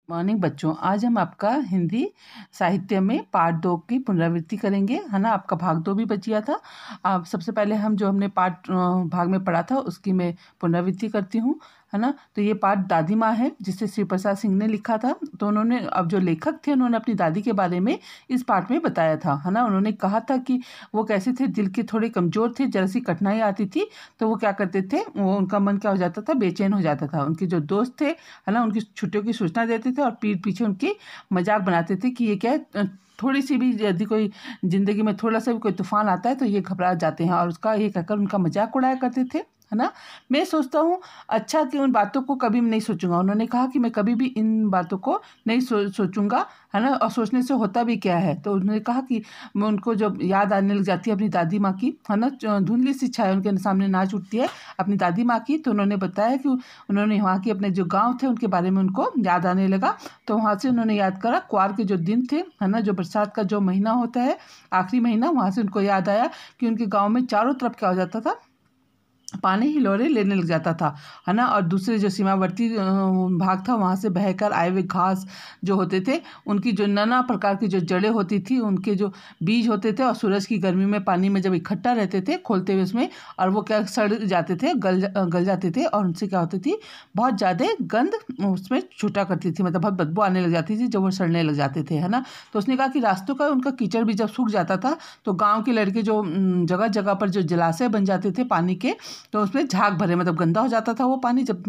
Morning बच्चों, आज हम आपका हिंदी साहित्य में पार्ट 2 की पुनरावृत्ति करेंगे, है ना। आपका भाग 2 भी बच गया था। अब सबसे पहले हम जो हमने भाग में पढ़ा था उसकी मैं पुनरावृत्ति करती हूँ, है ना। तो ये पाठ दादी माँ है जिसे श्री प्रसाद सिंह ने लिखा था। तो उन्होंने, अब जो लेखक थे, उन्होंने अपनी दादी के बारे में इस पाठ में बताया था, है ना। उन्होंने कहा था कि वो कैसे थे, दिल के थोड़े कमज़ोर थे, जरा सी कठिनाई आती थी तो वो क्या करते थे, वो उनका मन क्या हो जाता था, बेचैन हो जाता था। उनके जो दोस्त थे, है ना, उनकी छुट्टियों की सूचना देते थे और पीठ पीछे उनकी मजाक बनाते थे कि ये क्या है, थोड़ी सी भी यदि कोई ज़िंदगी में थोड़ा सा भी कोई तूफान आता है तो ये घबरा जाते हैं, और उसका ये कहकर उनका मजाक उड़ाया करते थे, है ना। मैं सोचता हूँ अच्छा कि उन बातों को कभी नहीं सोचूंगा। उन्होंने कहा कि मैं कभी भी इन बातों को नहीं सोचूंगा, है ना। और सोचने से होता भी क्या है। तो उन्होंने कहा कि मैं उनको जब याद आने लग जाती है अपनी दादी माँ की, है ना, धुंधली सी छाया उनके सामने नाच उठती है अपनी दादी माँ की। तो उन्होंने बताया कि उन्होंने वहाँ के अपने जो गाँव थे उनके बारे में उनको याद आने लगा। तो वहाँ से उन्होंने याद करा क्वार के जो दिन थे, है ना, जो बरसात का जो महीना होता है, आखिरी महीना, वहाँ से उनको याद आया कि उनके गाँव में चारों तरफ क्या हो जाता था, पानी हिलोरे लेने लग जाता था, है ना। और दूसरे जो सीमावर्ती भाग था, वहाँ से बहकर आए हुए घास जो होते थे, उनकी जो नाना प्रकार की जो जड़ें होती थी, उनके जो बीज होते थे, और सूरज की गर्मी में पानी में जब इकट्ठा रहते थे खोलते हुए उसमें, और वो क्या सड़ जाते थे, गल जाते थे, और उनसे क्या होती थी, बहुत ज़्यादा गंध उसमें छूटा करती थी, मतलब बहुत बदबू आने लग जाती थी जब वो सड़ने लग जाते थे, है ना। तो उसने कहा कि रास्तों का उनका कीचड़ भी जब सूख जाता था तो गाँव के लड़के जो जगह जगह पर जो जलाशय बन जाते थे पानी के, तो उसमें झाग भरे, मतलब गंदा हो जाता था वो पानी जब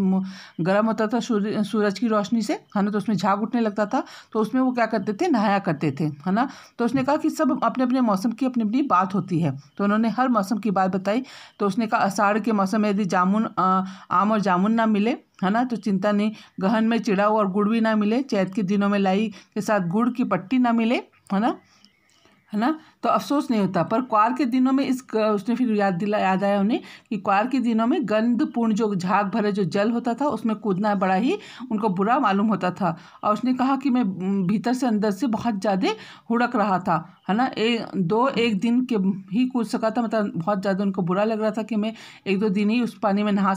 गर्म होता था सूरज की रोशनी से, है ना। तो उसमें झाग उठने लगता था, तो उसमें वो क्या करते थे, नहाया करते थे, है ना। तो उसने कहा कि सब अपने अपने मौसम की अपनी अपनी बात होती है। तो उन्होंने हर मौसम की बात बताई। तो उसने कहा आषाढ़ के मौसम में यदि आम और जामुन ना मिले, है ना, तो चिंता नहीं, गहन में चिड़ाऊ और गुड़ भी ना मिले, चैत के दिनों में लाई के साथ गुड़ की पट्टी ना मिले, है ना, तो अफसोस नहीं होता। पर क्वार के दिनों में उसने फिर याद आया उन्हें कि क्वार के दिनों में गंधपूर्ण जो झाग भरे जो जल होता था उसमें कूदना बड़ा ही उनको बुरा मालूम होता था। और उसने कहा कि मैं भीतर से अंदर से बहुत ज़्यादा हुड़क रहा था, है ना। एक दिन के ही कूद सका था, मतलब बहुत ज़्यादा उनको बुरा लग रहा था कि मैं 1-2 दिन ही उस पानी में नहा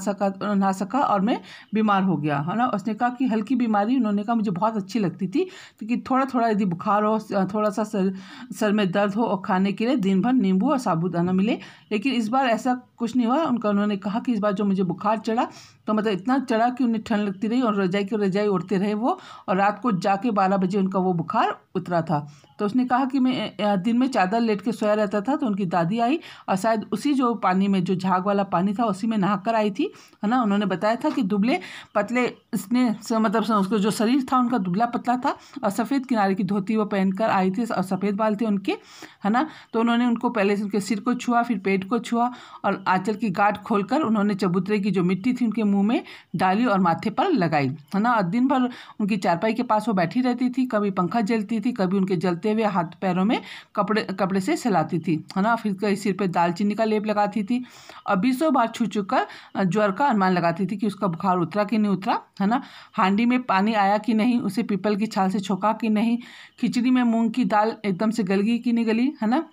सका और मैं बीमार हो गया, है ना। उसने कहा कि हल्की बीमारी, उन्होंने कहा, मुझे बहुत अच्छी लगती थी, क्योंकि थोड़ा थोड़ा यदि बुखार हो, थोड़ा सा सर में दर्द हो, और खाने के लिए दिन भर नींबू और साबूदाना मिले। लेकिन इस बार ऐसा कुछ नहीं हुआ। उन्होंने कहा कि इस बार जो मुझे बुखार चढ़ा, तो मतलब इतना चढ़ा कि उन्हें ठंड लगती रही और रजाई ओढ़ते रहे वो, और रात को जाके 12 बजे उनका वो बुखार उतरा था। तो उसने कहा कि मैं दिन में चादर लेट के सोया रहता था, तो उनकी दादी आई और शायद उसी जो पानी में, जो झाग वाला पानी था, उसी में नहा कर आई थी, है ना। उन्होंने बताया था कि दुबले पतले मतलब उसको जो शरीर था उनका दुबला पतला था, और सफ़ेद किनारे की धोती वो पहनकर आई थी, और सफ़ेद बाल थे उनके, है ना। तो उन्होंने उनको पहले से उनके सिर को छुआ, फिर पेट को छुआ, और आंचल की गांठ खोलकर उन्होंने चबूतरे की जो मिट्टी थी उनके मुंह में डाली और माथे पर लगाई, है ना। और दिन भर उनकी चारपाई के पास वो बैठी रहती थी, कभी पंखा जलती थी, कभी उनके जलते हुए हाथ पैरों में कपड़े से सहलाती थी, है ना। फिर कई सिर पे दालचीनी का लेप लगाती थी, और 20 बार छू कर ज्वर का अनुमान लगाती थी कि उसका बुखार उतरा कि नहीं उतरा, है ना। हांडी में पानी आया कि नहीं, उसे पीपल की छाल से छोका कि नहीं, खिचड़ी में मूंग की दाल एकदम से गल गई कि नहीं गली, है ना।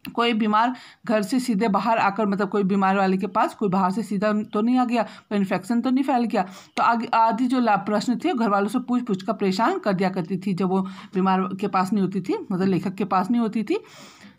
कोई बीमार घर से सीधे बाहर आकर, मतलब कोई बीमार वाले के पास कोई बाहर से सीधा तो नहीं आ गया, कोई इन्फेक्शन तो नहीं फैल गया। तो आगे आदि जो प्रश्न थे घर वालों से पूछ कर परेशान कर दिया करती थी जब वो बीमार के पास नहीं होती थी, मतलब लेखक के पास नहीं होती थी।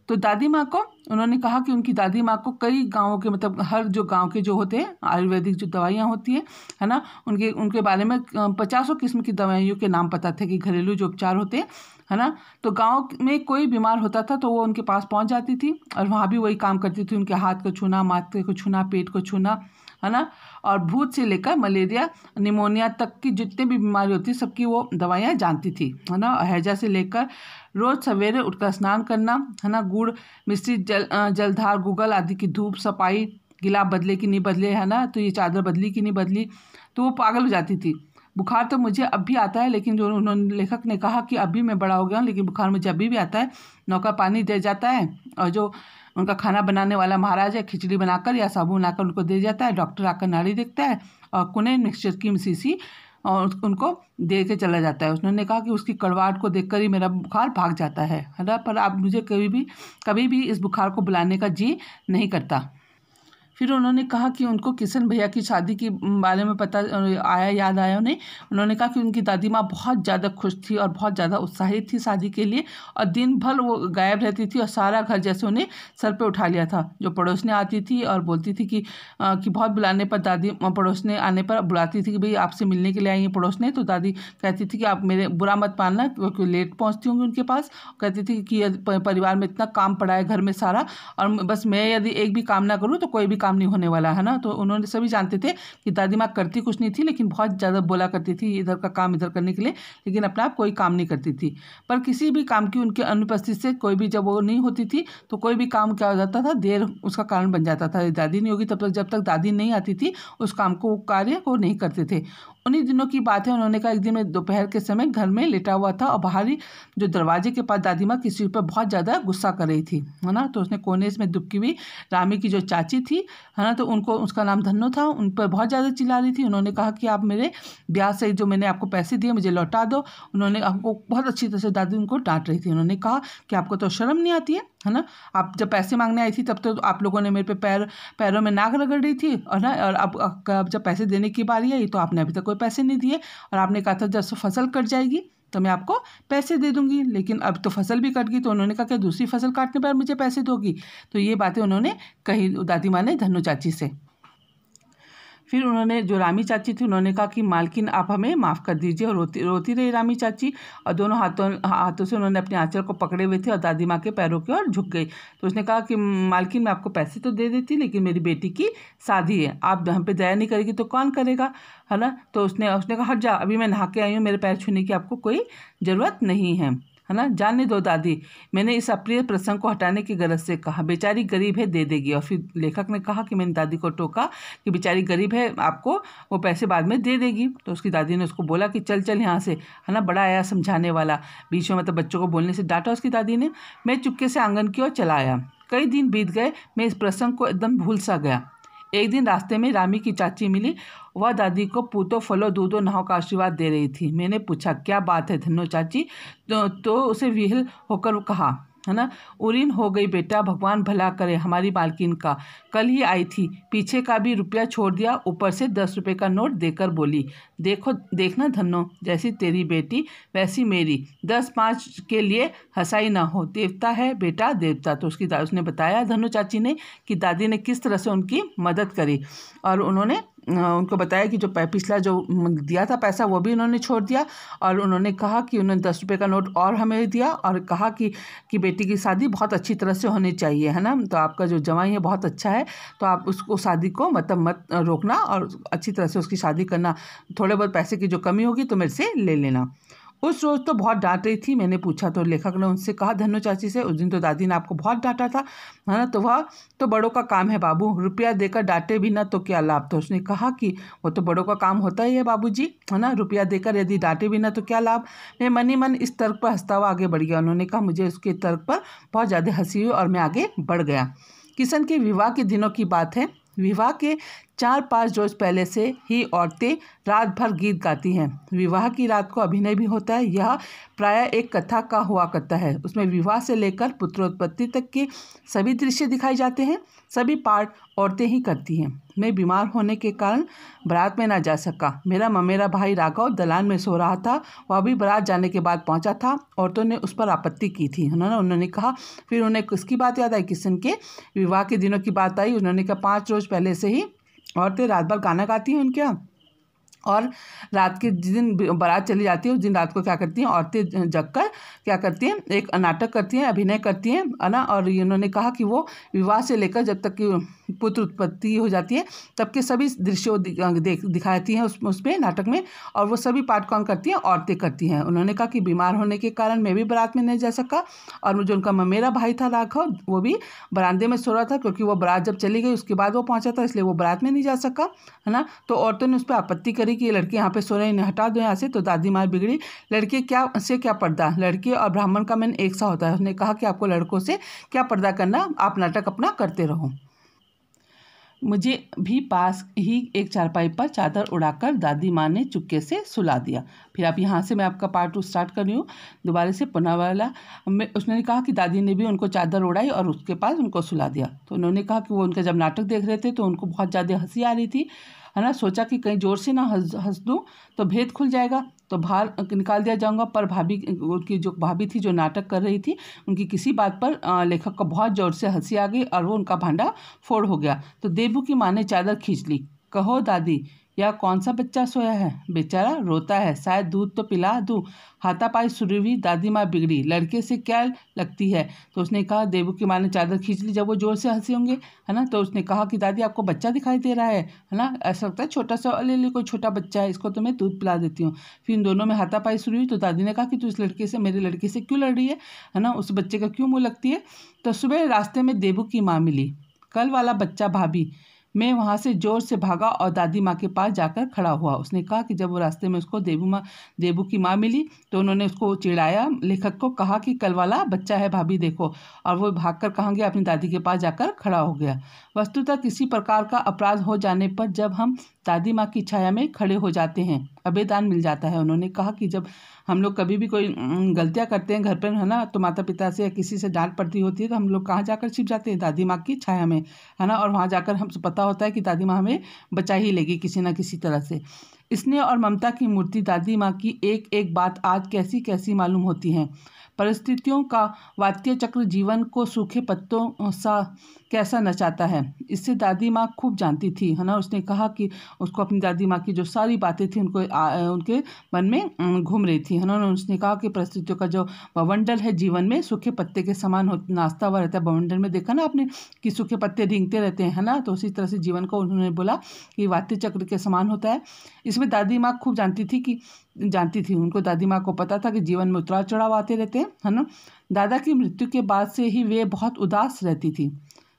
तो दादी माँ को, उन्होंने कहा कि उनकी दादी माँ को कई गाँवों के, मतलब हर जो गाँव के जो होते हैं आयुर्वेदिक जो दवाइयाँ होती हैं, है ना, उनके बारे में 50 किस्म की दवाइयों के नाम पता थे कि घरेलू जो उपचार होते हैं, है ना। तो गांव में कोई बीमार होता था तो वो उनके पास पहुंच जाती थी, और वहाँ भी वही काम करती थी, उनके हाथ को छूना, माथे को छूना, पेट को छूना, है ना। और भूत से लेकर मलेरिया, निमोनिया तक की जितनी भी बीमारी होती है सबकी वो दवाइयाँ जानती थी, है ना। हैजा से लेकर रोज़ सवेरे उठकर स्नान करना, है ना, गुड़ मिश्रित जलधार, गूगल आदि की धूप, सफाई, गिलाब बदले कि नहीं बदले, है ना, तो ये चादर बदली कि नहीं बदली। तो वो पागल हो जाती थी। बुखार तो मुझे अब भी आता है, लेकिन जो उन्होंने लेखक ने कहा कि अभी मैं बड़ा हो गया हूँ, लेकिन बुखार मुझे अभी भी आता है। नौका पानी दे जाता है, और जो उनका खाना बनाने वाला महाराज है खिचड़ी बनाकर या साबुन बनाकर उनको दे जाता है। डॉक्टर आकर नाड़ी देखता है और कुने मिक्सचर की शीशी और उनको दे के चला जाता है। उन्होंने कहा कि उसकी कड़वाहट को देखकर ही मेरा बुखार भाग जाता है ना। पर अब मुझे कभी भी इस बुखार को बुलाने का जी नहीं करता। फिर उन्होंने कहा कि उनको किशन भैया की शादी के बारे में पता याद आया उन्हें। उन्होंने कहा कि उनकी दादी माँ बहुत ज़्यादा खुश थी और बहुत ज़्यादा उत्साहित थी शादी के लिए, और दिन भर वो गायब रहती थी और सारा घर जैसे उन्हें सर पे उठा लिया था। जो पड़ोसने आती थी और बोलती थी कि बहुत बुलाने पर दादी पड़ोसने आने पर बुलाती थी कि भाई आपसे मिलने के लिए आई हैं पड़ोसने, तो दादी कहती थी कि आप मेरे बुरा मत मानना क्योंकि लेट पहुँचती होंगी उनके पास। कहती थी कि परिवार में इतना काम पड़ा है घर में सारा, और बस मैं यदि एक भी काम ना करूँ तो कोई भी काम नहीं होने वाला है ना। तो उन्होंने सभी जानते थे कि दादी माँ करती कुछ नहीं थी, लेकिन बहुत ज़्यादा बोला करती थी इधर का काम इधर करने के लिए, लेकिन अपना आप कोई काम नहीं करती थी। पर किसी भी काम की उनके अनुपस्थिति से कोई भी जब वो नहीं होती थी तो कोई भी काम क्या हो जाता था, देर उसका कारण बन जाता था। दादी नहीं होगी तब तक, जब तक दादी नहीं आती थी उस काम को कार्य को नहीं करते थे। उन्हीं दिनों की बात है। उन्होंने कहा एक दिन मैं दोपहर के समय घर में लेटा हुआ था और बाहरी जो दरवाजे के पास दादी माँ किसी पर बहुत ज़्यादा गुस्सा कर रही थी, है ना। तो उसने कोने में दुबकी हुई रामी की जो चाची थी, है ना, तो उनको, उसका नाम धन्नो था, उन पर बहुत ज़्यादा चिल्ला रही थी। उन्होंने कहा कि आप मेरे ब्याह से जो मैंने आपको पैसे दिए मुझे लौटा दो। उन्होंने आपको बहुत अच्छी तरह से दादी उनको डांट रही थी। उन्होंने कहा कि आपको तो शर्म नहीं आती है ना। आप जब पैसे मांगने आई थी तब तो आप लोगों ने मेरे पे पैरों में नाक रगड़ रही थी, और ना, और अब जब पैसे देने की बारी आई तो आपने अभी तक कोई पैसे नहीं दिए, और आपने कहा था जब फसल कट जाएगी तो मैं आपको पैसे दे दूंगी, लेकिन अब तो फसल भी कट गई। तो उन्होंने कहा कि दूसरी फसल काटने पर मुझे पैसे दोगी। तो ये बातें उन्होंने कही दादी माँ ने धन्नो चाची से। फिर उन्होंने, जो रामी चाची थी, उन्होंने कहा कि मालकिन आप हमें माफ़ कर दीजिए, और रोती रही रामी चाची, और दोनों हाथों से उन्होंने अपने आंचल को पकड़े हुए थे और दादी माँ के पैरों की ओर झुक गई। तो उसने कहा कि मालकिन मैं आपको पैसे तो दे देती, लेकिन मेरी बेटी की शादी है, आप हम पे दया नहीं करेगी तो कौन करेगा, है ना। तो उसने कहा हट जा, अभी मैं नहा के आई हूँ, मेरे पैर छूने की आपको कोई ज़रूरत नहीं है ना, जाने दो दादी, मैंने इस अप्रिय प्रसंग को हटाने की गरज से कहा, बेचारी गरीब है दे देगी। और फिर लेखक ने कहा कि मैंने दादी को टोका कि बेचारी गरीब है, आपको वो पैसे बाद में दे देगी। तो उसकी दादी ने उसको बोला कि चल चल यहाँ से, है ना, बड़ा आया समझाने वाला, बीच में मतलब बच्चों को बोलने से डांटा उसकी दादी ने। मैं चुपके से आंगन की ओर चला आया। कई दिन बीत गए, मैं इस प्रसंग को एकदम भूल सा गया। एक दिन रास्ते में रामी की चाची मिली। वह दादी को पूतो फलो दूधो नहाओ का आशीर्वाद दे रही थी। मैंने पूछा क्या बात है धन्नो चाची, तो उसे विहल होकर कहा, है ना, उरीन हो गई बेटा, भगवान भला करे हमारी मालकिन का, कल ही आई थी, पीछे का भी रुपया छोड़ दिया, ऊपर से 10 रुपये का नोट देकर बोली, देखना धन्नो, जैसी तेरी बेटी वैसी मेरी, 10-5 के लिए हंसाई ना हो, देवता है बेटा देवता। तो उसने बताया धन्नो चाची ने कि दादी ने किस तरह से उनकी मदद करी, और उन्होंने उनको बताया कि जो पिछला जो दिया था पैसा वो भी उन्होंने छोड़ दिया, और उन्होंने कहा कि उन्होंने 10 रुपये का नोट और हमें दिया, और कहा कि बेटी की शादी बहुत अच्छी तरह से होनी चाहिए, है ना, तो आपका जो जवाई है बहुत अच्छा है, तो आप उसको शादी को मतलब मत रोकना और अच्छी तरह से उसकी शादी करना, थोड़े बहुत पैसे की जो कमी होगी तो मेरे से ले लेना। उस रोज़ तो बहुत डांट रही थी। मैंने पूछा तो लेखक ने उनसे कहा धन्नो चाची से, उस दिन तो दादी ने आपको बहुत डांटा था, है ना, तो वह तो बड़ों का काम है बाबू, रुपया देकर डांटे भी ना तो क्या लाभ। तो उसने कहा कि वो तो बड़ों का काम होता ही है बाबूजी, है ना, रुपया देकर यदि डांटे भी ना तो क्या लाभ। मैं मन ही मन इस तर्क पर हंसता हुआ आगे बढ़ गया। उन्होंने कहा मुझे उसके तर्क पर बहुत ज़्यादा हंसी हुई और मैं आगे बढ़ गया। किशन के विवाह के दिनों की बात है। विवाह के 4-5 रोज पहले से ही औरतें रात भर गीत गाती हैं। विवाह की रात को अभिनय भी होता है। यह प्रायः एक कथा का हुआ करता है। उसमें विवाह से लेकर पुत्रोत्पत्ति तक के सभी दृश्य दिखाए जाते हैं। सभी पार्ट औरतें ही करती हैं। मैं बीमार होने के कारण बारात में ना जा सका। मेरा ममेरा भाई राघव दलान में सो रहा था। वह भी बारात जाने के बाद पहुंचा था। औरतों ने उस पर आपत्ति की थी। उन्होंने कहा, फिर उन्हें किसकी बात याद आई, किशन के विवाह के दिनों की बात आई। उन्होंने कहा 5 रोज पहले से ही औरतें रात भर गाना गाती हैं उनके यहाँ, और रात के जिस दिन बारात चली जाती है उस दिन रात को क्या करती हैं औरतें जगकर क्या करती हैं, एक नाटक करती हैं, अभिनय करती हैं, है ना। और इन्होंने कहा कि वो विवाह से लेकर जब तक कि पुत्र उत्पत्ति हो जाती है तब के सभी दृश्यों दिखाती हैं उसमें नाटक में, और वो सभी पाठ कौन करती हैं, औरतें करती हैं। उन्होंने कहा कि बीमार होने के कारण मैं भी बारात में नहीं जा सका, और जो उनका ममेरा भाई था राघव वो भी बरामदे में सो रहा था, क्योंकि वो बारात जब चली गई उसके बाद वो पहुंचा था, इसलिए वो बारात में नहीं जा सका, है ना। तो औरतों ने उस पर आपत्ति करी कि ये लड़के यहाँ पे सो रहे हैं, इन्हें हटा दो यहाँ से। तो दादी माँ बिगड़ी, लड़के क्या पर्दा, लड़के और ब्राह्मण का मन एक सा होता है। उसने कहा कि आपको लड़कों से क्या पर्दा करना, आप नाटक अपना करते रहो। मुझे भी पास ही एक चारपाई पर चादर उड़ाकर दादी माँ ने चुपके से सुला दिया। फिर आप यहाँ से मैं आपका पार्ट 2 स्टार्ट कर रही हूँ दोबारा से पुनः वाला। उसने कहा कि दादी ने भी उनको चादर उड़ाई और उसके पास उनको सुला दिया। तो उन्होंने कहा कि वो उनका जब नाटक देख रहे थे तो उनको बहुत ज़्यादा हंसी आ रही थी, है ना। सोचा कि कहीं ज़ोर से ना हंस दूँ तो भेद खुल जाएगा, तो बाहर निकाल दिया जाऊंगा। पर भाभी, उनकी जो भाभी थी जो नाटक कर रही थी, उनकी किसी बात पर लेखक को बहुत ज़ोर से हंसी आ गई और वो उनका भांडा फोड़ हो गया। तो देबू की माँ ने चादर खींच ली। कहो दादी, यह कौन सा बच्चा सोया है, बेचारा रोता है, शायद दूध तो पिला दूँ। हाथापाई शुरू हुई, दादी माँ बिगड़ी, लड़के से क्या लगती है। तो उसने कहा, देबू की माँ ने चादर खींच ली जब वो जोर से हंसी होंगे, है ना। तो उसने कहा कि दादी आपको बच्चा दिखाई दे रहा है ना, ऐसा लगता है छोटा सा, ले कोई छोटा बच्चा है, इसको तो मैं दूध पिला देती हूँ। फिर इन दोनों में हाथापाई शुरू हुई। तो दादी ने कहा कि तू इस लड़के से, मेरे लड़के से क्यों लड़ रही है ना, उस बच्चे का क्यों मुँह लगती है। तो सुबह रास्ते में देबू की माँ मिली। कल वाला बच्चा भाभी। मैं वहाँ से जोर से भागा और दादी माँ के पास जाकर खड़ा हुआ। उसने कहा कि जब वो रास्ते में उसको देबू की माँ मिली तो उन्होंने उसको चिढ़ाया, लेखक को कहा कि कल वाला बच्चा है भाभी देखो, और वो भागकर कहाँ गया, अपनी दादी के पास जाकर खड़ा हो गया। वस्तुतः किसी प्रकार का अपराध हो जाने पर जब हम दादी माँ की छाया में खड़े हो जाते हैं अभेदान मिल जाता है। उन्होंने कहा कि जब हम लोग कभी भी कोई गलतियाँ करते हैं घर पर, है ना, तो माता पिता से या किसी से डांट पड़ती होती है तो हम लोग कहाँ जाकर छिप जाते हैं, दादी माँ की छाया में, है ना। और वहाँ जाकर हमसे पता होता है कि दादी माँ हमें बचा ही लेगी किसी ना किसी तरह से। स्नेह और ममता की मूर्ति दादी माँ की एक एक बात आज कैसी कैसी मालूम होती है। परिस्थितियों का वात्य चक्र जीवन को सूखे पत्तों सा कैसा नचाता है, इससे दादी माँ खूब जानती थी, है ना। उसने कहा कि उसको अपनी दादी माँ की जो सारी बातें थी उनको उनके मन में घूम रही थी, है ना। उसने कहा कि परिस्थितियों का जो बवंडर है जीवन में सूखे पत्ते के समान नाचता हुआ रहता है। बवंडर में देखा ना आपने कि सूखे पत्ते रेंगते रहते हैं, है ना। तो उसी तरह से जीवन को उन्होंने बोला कि वात्य चक्र के समान होता है। इसमें दादी माँ खूब जानती थी, उनको दादी माँ को पता था कि जीवन में उतार चढ़ाव आते रहते हैं, है ना। दादा की मृत्यु के बाद से ही वे बहुत उदास रहती थी।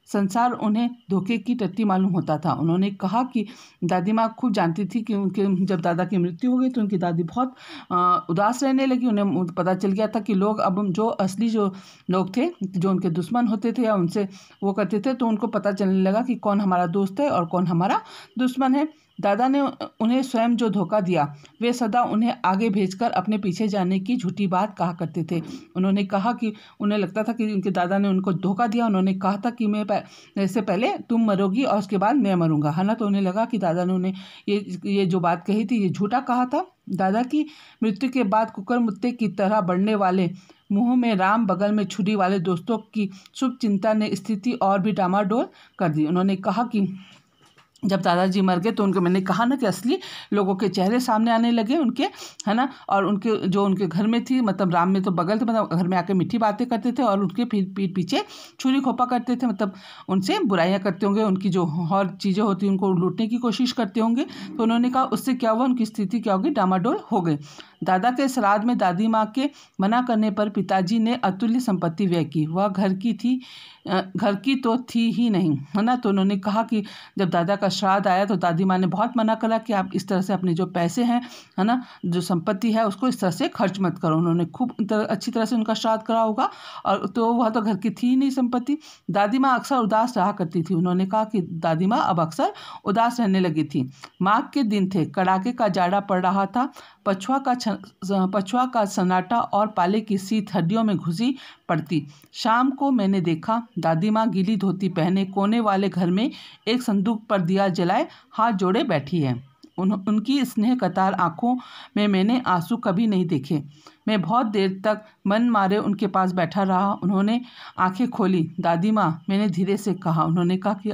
संसार उन्हें धोखे की टट्टी मालूम होता था। उन्होंने कहा कि दादी माँ खूब जानती थी कि उनके जब दादा की मृत्यु हो गई तो उनकी दादी बहुत उदास रहने लगी। उन्हें पता चल गया था कि लोग अब जो असली जो लोग थे, जो उनके दुश्मन होते थे या उनसे वो करते थे, तो उनको पता चलने लगा कि कौन हमारा दोस्त है और कौन हमारा दुश्मन है। दादा ने उन्हें स्वयं जो धोखा दिया, वे सदा उन्हें आगे भेजकर अपने पीछे जाने की झूठी बात कहा करते थे। उन्होंने कहा कि उन्हें लगता था कि उनके दादा ने उनको धोखा दिया। उन्होंने कहा था कि इससे पहले तुम मरोगी और उसके बाद मैं मरूंगा, है ना। तो उन्हें लगा कि दादा ने उन्हें ये जो बात कही थी ये झूठा कहा था। दादा की मृत्यु के बाद कुकरमुत्ते की तरह बढ़ने वाले, मुंह में राम बगल में छुरी वाले दोस्तों की शुभ चिंता ने स्थिति और भी डामाडोल कर दी। उन्होंने कहा कि जब दादाजी मर गए तो मैंने कहा ना कि असली लोगों के चेहरे सामने आने लगे उनके, है ना। और उनके जो उनके घर में थी, मतलब राम में तो बगल थे, मतलब घर में आके मीठी बातें करते थे और उनके पीठ पीछे छुरी खोपा करते थे, मतलब उनसे बुराइयां करते होंगे, उनकी जो और चीज़ें होती उनको लूटने की कोशिश करते होंगे। तो उन्होंने कहा उससे क्या हुआ, उनकी स्थिति क्या होगी, डामाडोल हो गई। दादा के श्राद्ध में दादी माँ के मना करने पर पिताजी ने अतुल्य संपत्ति व्यय की। वह घर की तो थी ही नहीं, है ना। तो उन्होंने कहा कि जब दादा का श्राद्ध आया तो दादी माँ ने बहुत मना करा कि आप इस तरह से अपने जो पैसे हैं, है ना, जो संपत्ति है उसको इस तरह से खर्च मत करो। उन्होंने खूब अच्छी तरह से उनका श्राद्ध करा होगा, और तो वह तो घर की थी ही नहीं संपत्ति। दादी माँ अक्सर उदास रहा करती थी। उन्होंने कहा कि दादी माँ अब अक्सर उदास रहने लगी थी। माघ के दिन थे, कड़ाके का जाड़ा पड़ रहा था। पछुआ का सन्नाटा और पाले की शीत हड्डियों में घुसी पड़ती। शाम को मैंने देखा दादी माँ गीली धोती पहने कोने वाले घर में एक संदूक पर दिया जलाए हाथ जोड़े बैठी है। उनकी स्नेह कतार आंखों में मैंने आंसू कभी नहीं देखे। मैं बहुत देर तक मन मारे उनके पास बैठा रहा। उन्होंने आंखें खोली। दादी माँ, मैंने धीरे से कहा। उन्होंने कहा कि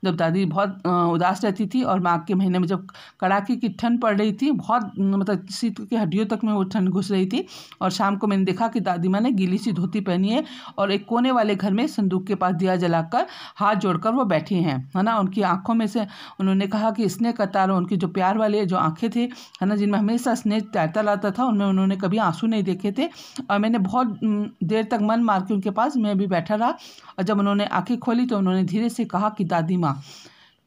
जब दादी बहुत उदास रहती थी और माघ के महीने में जब कड़ाके की ठंड पड़ रही थी, बहुत मतलब शीत की हड्डियों तक में वो ठंड घुस रही थी, और शाम को मैंने देखा कि दादी माँ ने गीली सी धोती पहनी है और एक कोने वाले घर में संदूक के पास दिया जलाकर हाथ जोड़कर वो बैठी हैं, है ना। उनकी आंखों में से उन्होंने कहा कि स्नेह कतार, उनकी जो प्यार वाले जो आंखें थे, है ना, जिनमें हमेशा स्नेह तैरता लाता था, उनमें उन्होंने कभी आंसू नहीं देखे थे। और मैंने बहुत देर तक मन मार के उनके पास मैं भी बैठा रहा, और जब उन्होंने आंखें खोली तो उन्होंने धीरे से कहा कि दादी माँ,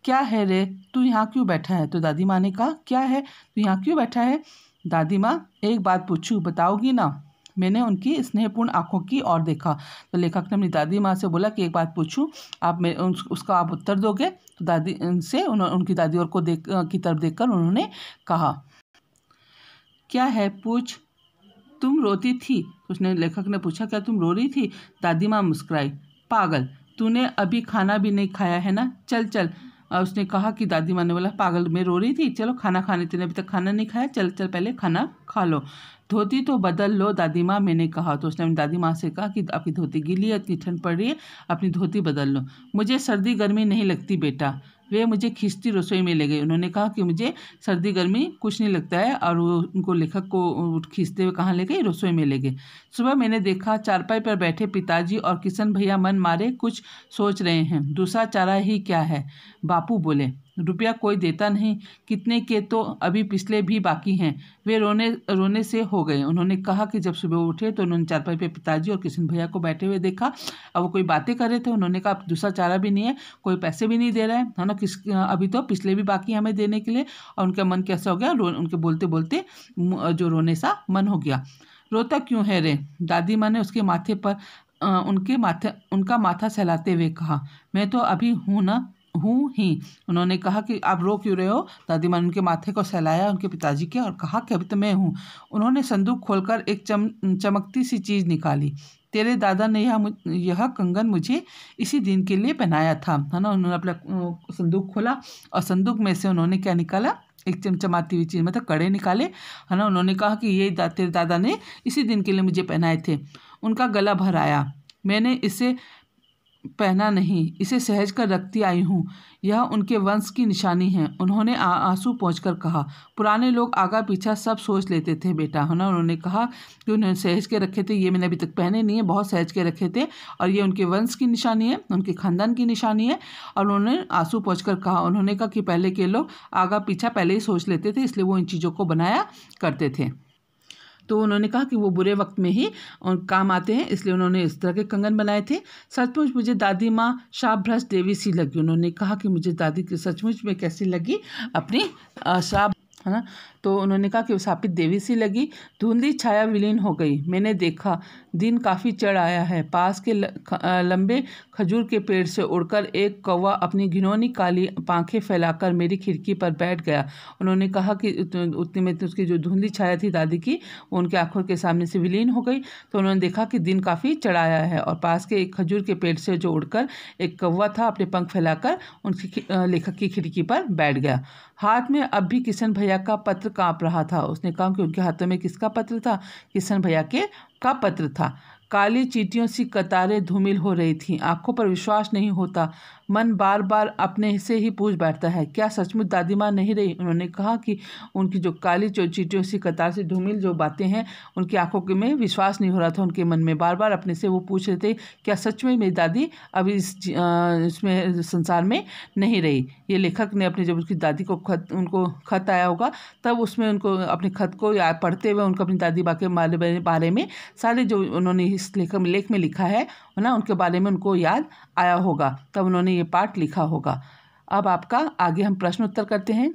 क्या है रे, तू यहाँ क्यों बैठा है। तो दादी माँ ने कहा, क्या है, तू यहाँ क्यों बैठा है। दादी माँ, एक बात पूछूं, बताओगी ना। मैंने उनकी स्नेहपूर्ण आंखों की ओर देखा। तो लेखक ने अपनी दादी माँ से बोला कि एक बात पूछूं, आप उसका आप उत्तर दोगे? तो दादी से उनकी दादी और को देख की तरफ देखकर उन्होंने कहा, क्या है, पूछ। तुम रोती थी? उसने लेखक ने पूछा, क्या तुम रो रही थी? दादी माँ मुस्कुराई, पागल, तूने अभी खाना भी नहीं खाया है ना, चल चल। उसने कहा कि दादी माँ ने बोला, पागल, मैं रो रही थी, चलो खाना खाने, तूने अभी तक खाना नहीं खाया, चल चल पहले खाना खा लो। धोती तो बदल लो दादी माँ, मैंने कहा। तो उसने अपनी दादी माँ से कहा कि आपकी धोती गीली है, इतनी ठंड पड़ रही है, अपनी धोती बदल लो। मुझे सर्दी गर्मी नहीं लगती बेटा। वे मुझे खींचती रसोई में ले गई। उन्होंने कहा कि मुझे सर्दी गर्मी कुछ नहीं लगता है, और वो उनको लेखक को खींचते हुए कहाँ ले गई? रसोई में ले गए। सुबह मैंने देखा चारपाई पर बैठे पिताजी और किशन भैया मन मारे कुछ सोच रहे हैं। दूसरा चारा ही क्या है, बापू बोले, रुपया कोई देता नहीं, कितने के तो अभी पिछले भी बाकी हैं। वे रोने रोने से हो गए। उन्होंने कहा कि जब सुबह उठे तो उन्होंने चारपाई पे पिताजी और किशन भैया को बैठे हुए देखा। अब वो कोई बातें कर रहे थे। उन्होंने कहा, दूसरा चारा भी नहीं है, कोई पैसे भी नहीं दे रहा है ना, अभी तो पिछले भी बाकी हमें देने के लिए। और उनका मन कैसा हो गया, उनके बोलते बोलते जो रोने सा मन हो गया। रोता क्यों है रे? दादी माँ ने उसके माथे पर उनका माथा सहलाते हुए कहा, मैं तो अभी हूँ ना, हूँ ही। उन्होंने कहा कि आप रो क्यों रहे हो? दादी माँ ने उनके माथे को सहलाया उनके पिताजी के और कहा कि अभी तो मैं हूँ। उन्होंने संदूक खोलकर एक चमकती सी चीज़ निकाली। तेरे दादा ने यह कंगन मुझे इसी दिन के लिए पहनाया था, है ना। उन्होंने अपना संदूक खोला और संदूक में से उन्होंने क्या निकाला? एक चमचमाती हुई चीज़, मतलब कड़े निकाले, है ना। उन्होंने कहा कि ये तेरे दादा ने इसी दिन के लिए मुझे पहनाए थे। उनका गला भर आया। मैंने इसे पहना नहीं, इसे सहज कर रखती आई हूँ, यह उनके वंश की निशानी है। उन्होंने आंसू पोंछकर कहा, पुराने लोग आगा पीछा सब सोच लेते थे बेटा, है ना। उन्होंने कहा कि उन्होंने सहज के रखे थे, ये मैंने अभी तक पहने नहीं है, बहुत सहज के रखे थे, और ये उनके वंश की निशानी है, उनके खानदान की निशानी है। और उन्होंने आंसू पोंछकर कहा, उन्होंने कहा कि पहले के लोग आगा पीछा पहले ही सोच लेते थे, इसलिए वो इन चीज़ों को बनाया करते थे। तो उन्होंने कहा कि वो बुरे वक्त में ही काम आते हैं, इसलिए उन्होंने इस तरह के कंगन बनाए थे। सचमुच मुझे दादी माँ शाबभ्रष्ट देवी सी लगी। उन्होंने कहा कि मुझे दादी की सचमुच में कैसी लगी, अपनी शाब, है ना। तो उन्होंने कहा कि वो शापित देवी सी लगी। धुंधली छाया विलीन हो गई। मैंने देखा दिन काफ़ी चढ़ आया है। पास के लंबे खजूर के पेड़ से उड़कर एक कौवा अपनी घिनौनी काली पांखें फैलाकर मेरी खिड़की पर बैठ गया। उन्होंने कहा कि उतने में तो उसकी जो धुंधली छाया थी दादी की, वो उनके आंखों के सामने से विलीन हो गई। तो उन्होंने देखा कि दिन काफ़ी चढ़ आया है, और पास के एक खजूर के पेड़ से जो उड़कर एक कौवा था, अपने पंख फैलाकर उनकी लेखक की खिड़की पर बैठ गया। हाथ में अब भी किशन भैया का पत्र काँप रहा था। उसने कहा कि उनके हाथों में किसका पत्र था? किशन भैया के का पत्र था। काली चींटियों सी कतारें धूमिल हो रही थीं। आंखों पर विश्वास नहीं होता। मन बार बार अपने से ही पूछ बैठता है, क्या सचमुच दादी माँ नहीं रही? उन्होंने कहा कि उनकी जो काली चींटियों सी कतार से धूमिल जो बातें हैं, उनकी आंखों के में विश्वास नहीं हो रहा था। उनके मन में बार बार अपने से वो पूछ रहे थे, क्या सच में मेरी दादी अभी इसमें संसार में नहीं रही? ये लेखक ने अपने, जब उसकी दादी को उनको खत आया होगा, तब उसमें उनको अपने खत को पढ़ते हुए उनको अपनी दादी बा के बारे में सारे जो उन्होंने इस लेख में लिखा है ना, उनके बारे में उनको याद आया होगा, तब उन्होंने ये पाठ लिखा होगा। अब आपका आगे हम प्रश्न उत्तर करते हैं।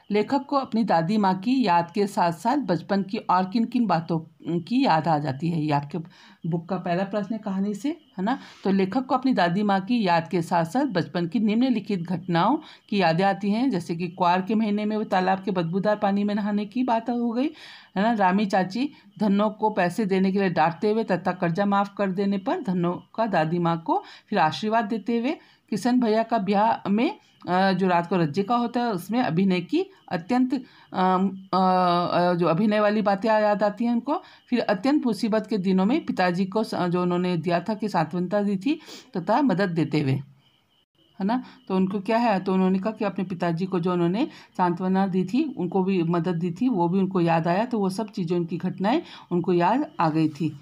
लेखक को अपनी दादी माँ की याद के साथ साथ बचपन की और किन किन बातों की याद आ जाती है? ये आपके बुक का पहला प्रश्न है कहानी से, है ना। तो लेखक को अपनी दादी माँ की याद के साथ साथ बचपन की निम्नलिखित घटनाओं की यादें आती हैं, जैसे कि क्वार के महीने में वो तालाब के बदबूदार पानी में नहाने की बात हो गई, है ना। रामी चाची धन्नो को पैसे देने के लिए डांटते हुए तथा कर्जा माफ़ कर देने पर धन्नो का दादी माँ को फिर आशीर्वाद देते हुए, किशन भैया का ब्याह में जो रात को रज्जे का होता है उसमें अभिनय की अत्यंत जो अभिनय वाली बातें याद आती हैं उनको। फिर अत्यंत मुसीबत के दिनों में पिताजी को जो उन्होंने दिया था कि सांत्वना दी थी तथा मदद देते हुए, है ना। तो उनको क्या है, तो उन्होंने कहा कि अपने पिताजी को जो उन्होंने सांत्वना दी थी, उनको भी मदद दी थी, वो भी उनको याद आया। तो वो सब चीज़ें, उनकी घटनाएं उनको याद आ गई थी।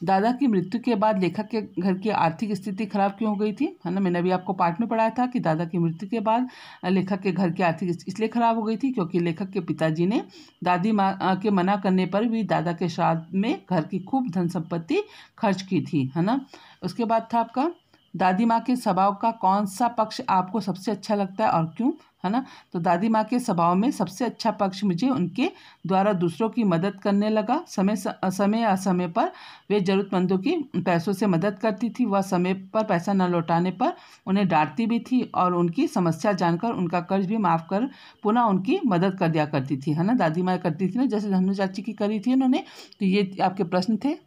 दादा की मृत्यु के बाद लेखक के घर की आर्थिक स्थिति खराब क्यों हो गई थी, है ना। मैंने अभी आपको पाठ में पढ़ाया था कि दादा की मृत्यु के बाद लेखक के घर की आर्थिक इसलिए खराब हो गई थी क्योंकि लेखक के पिताजी ने दादी माँ के मना करने पर भी दादा के श्राद्ध में घर की खूब धन संपत्ति खर्च की थी, है ना। उसके बाद था आपका दादी माँ के स्वभाव का कौन सा पक्ष आपको सबसे अच्छा लगता है और क्यों, है ना। तो दादी माँ के स्वभाव में सबसे अच्छा पक्ष मुझे उनके द्वारा दूसरों की मदद करने लगा। समय असमय पर वे ज़रूरतमंदों की पैसों से मदद करती थी। वह समय पर पैसा न लौटाने पर उन्हें डांटती भी थी और उनकी समस्या जानकर उनका कर्ज भी माफ़ कर पुनः उनकी मदद कर दिया करती थी, है ना। दादी माँ करती थी ना, जैसे धनु चाची की करी थी उन्होंने। तो ये आपके प्रश्न थे,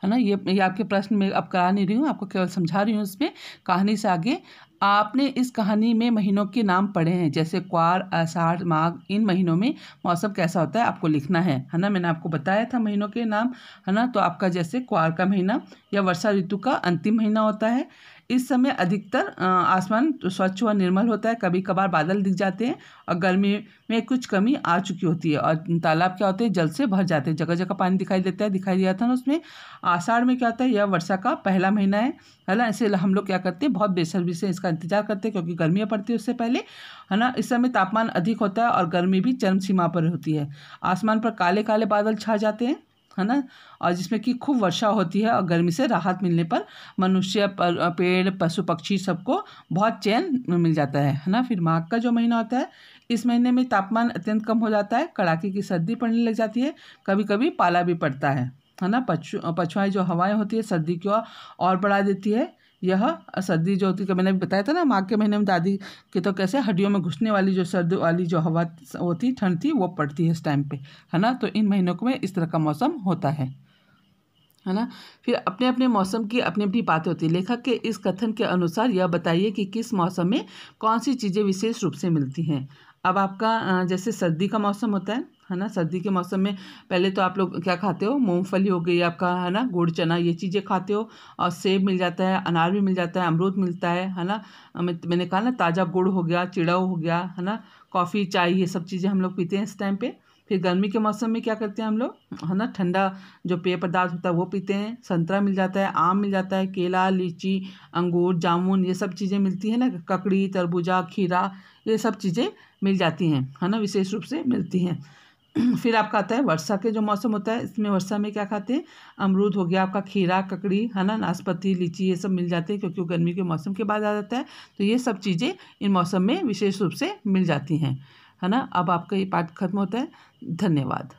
है ना। ये आपके प्रश्न में अब करा नहीं रही हूँ, आपको केवल समझा रही हूँ। इसमें कहानी से आगे आपने इस कहानी में महीनों के नाम पढ़े हैं, जैसे क्वार, आषाढ़, माघ। इन महीनों में मौसम कैसा होता है आपको लिखना है ना। मैंने आपको बताया था महीनों के नाम, है ना। तो आपका जैसे क्वार का महीना या वर्षा ऋतु का अंतिम महीना होता है। इस समय अधिकतर आसमान स्वच्छ व निर्मल होता है, कभी कभार बादल दिख जाते हैं और गर्मी में कुछ कमी आ चुकी होती है और तालाब क्या होते हैं, जल से भर जाते हैं, जगह जगह पानी दिखाई देता है, दिखाई दिया था ना उसमें। आषाढ़ में क्या होता है, यह वर्षा का पहला महीना है ना। इसे हम लोग क्या करते हैं, बहुत बेसब्री से इसका इंतजार करते हैं क्योंकि गर्मियाँ पड़ती है उससे पहले, है ना। इस समय तापमान अधिक होता है और गर्मी भी चरम सीमा पर होती है। आसमान पर काले काले बादल छा जाते हैं, है ना, और जिसमें कि खूब वर्षा होती है और गर्मी से राहत मिलने पर मनुष्य, पेड़, पशु पक्षी सबको बहुत चैन मिल जाता है ना। फिर माघ का जो महीना होता है, इस महीने में तापमान अत्यंत कम हो जाता है, कड़ाके की सर्दी पड़ने लग जाती है, कभी कभी पाला भी पड़ता है ना। पछुआई जो हवाएं होती है सर्दी को और बढ़ा देती है। यह सर्दी जो होती है, मैंने बताया था ना, माघ के महीने में दादी के तो कैसे हड्डियों में घुसने वाली जो सर्द वाली जो हवा होती, ठंड थी, वो पड़ती है इस टाइम पे, है ना। तो इन महीनों में इस तरह का मौसम होता है ना। फिर अपने अपने मौसम की अपनी अपनी बातें होती है। लेखक के इस कथन के अनुसार यह बताइए कि किस मौसम में कौन सी चीज़ें विशेष रूप से मिलती हैं। अब आपका जैसे सर्दी का मौसम होता है ना। सर्दी के मौसम में पहले तो आप लोग क्या खाते हो, मूंगफली हो गई आपका, है ना, गुड़ चना, ये चीज़ें खाते हो। और सेब मिल जाता है, अनार भी मिल जाता है, अमरूद मिलता है ना। मैंने कहा ना, ताज़ा गुड़ हो गया, चिड़ाऊ हो गया, है ना, कॉफ़ी, चाय, ये सब चीज़ें हम लोग पीते हैं इस टाइम पे। फिर गर्मी के मौसम में क्या करते हैं हम लोग, है ना, ठंडा जो पेय पदार्थ होता है वो पीते हैं। संतरा मिल जाता है, आम मिल जाता है, केला, लीची, अंगूर, जामुन, ये सब चीज़ें मिलती हैं ना। ककड़ी, तरबूजा, खीरा, ये सब चीज़ें मिल जाती हैं, है ना, विशेष रूप से मिलती हैं। फिर आपका आता है वर्षा के जो मौसम होता है, इसमें वर्षा में क्या खाते हैं, अमरूद हो गया आपका, खीरा, ककड़ी, है ना, नाशपाती, लीची, ये सब मिल जाते हैं क्योंकि वो गर्मी के मौसम के बाद आ जाता है। तो ये सब चीज़ें इन मौसम में विशेष रूप से मिल जाती हैं, है ना। अब आपका ये पाठ खत्म होता है। धन्यवाद।